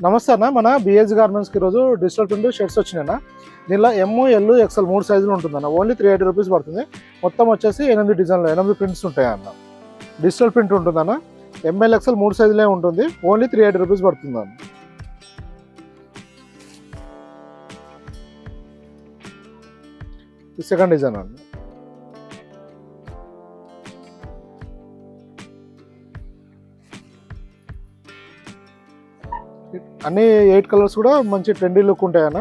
నమస్తే అన్న, మన బిఎస్ గార్మెంట్స్కి ఈరోజు డిజిటల్ ప్రింట్ షర్ట్స్ వచ్చినాయన్న. దీనిలో ఎమ్, ఎల్, ఎక్స్ఎల్ 3 సైజులు ఉంటుందన్న. ఓన్లీ 380 రూపీస్ పడుతుంది. మొత్తం వచ్చేసి 8 డిజైన్లు 8 ప్రింట్స్ ఉంటాయన్న. డిజిటల్ ప్రింట్ ఉంటుందన్న. ఎంఎల్, ఎక్స్ఎల్ 3 సైజులే ఉంటుంది. ఓన్లీ 380 రూపీస్ పడుతుందన్న. ఇది సెకండ్ డిజైన్ అన్న. అన్ని 8 కలర్స్ కూడా మంచి ట్రెండీ లుక్ ఉంటాయన్న.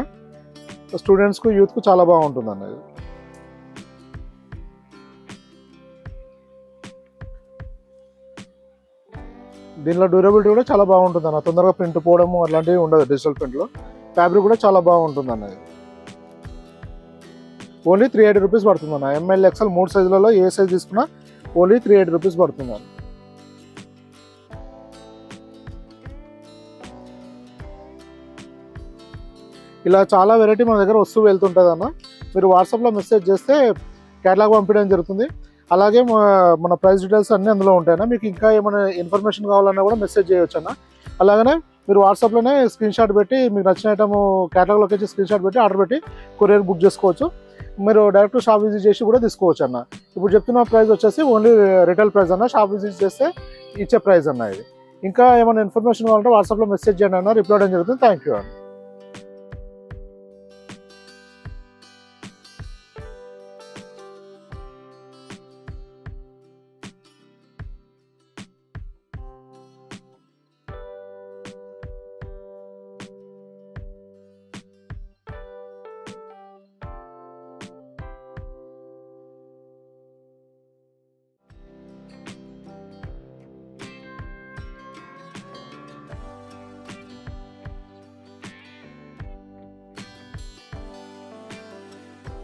స్టూడెంట్స్కు, యూత్కు చాలా బాగుంటుంది అన్న. ఇది దీనిలో డ్యూరబిలిటీ కూడా చాలా బాగుంటుంది అన్న. తొందరగా ప్రింట్ పోవడము అట్లాంటివి ఉండదు డిజిటల్ ప్రింట్లో. ఫ్యాబ్రిక్ కూడా చాలా బాగుంటుంది అన్న. ఇది ఓన్లీ 380 రూపీస్ పడుతుంది అన్న. ఎంఎల్, ఎక్స్ఎల్ 3 సైజులలో ఏ సైజ్ తీసుకున్నా ఓన్లీ 380 రూపీస్ పడుతుంది అన్న. ఇలా చాలా వెరైటీ మన దగ్గర వస్తూ వెళ్తుంటుంది అన్న. మీరు వాట్సాప్లో మెసేజ్ చేస్తే క్యాటలాగ్ పంపించడం జరుగుతుంది. అలాగే మన ప్రైస్ డీటెయిల్స్ అన్నీ అందులో ఉంటాయన్న. మీకు ఇంకా ఏమైనా ఇన్ఫర్మేషన్ కావాలన్నా కూడా మెసేజ్ చేయొచ్చు అన్న. అలాగనే మీరు వాట్సాప్లోనే స్క్రీన్ షాట్ పెట్టి మీకు నచ్చిన ఐటమ్ క్యాటలాగ్లోకి వచ్చి స్క్రీన్ షాట్ పెట్టి ఆర్డర్ పెట్టి కొరియర్ బుక్ చేసుకోవచ్చు. మీరు డైరెక్ట్ షాప్ విజిట్ చేసి కూడా తీసుకోవచ్చు అన్న. ఇప్పుడు చెప్తున్న ప్రైస్ వచ్చేసి ఓన్లీ రిటైల్ ప్రైస్ అన్న. షాప్ విజిట్ చేస్తే ఇచ్చే ప్రైస్ అన్న. ఇది ఇంకా ఏమైనా ఇన్ఫర్మేషన్ కావాలంటే వాట్సాప్లో మెసేజ్ చేయండి అన్న. రిప్లై చేయడం జరుగుతుంది. థ్యాంక్ యూ అన్న.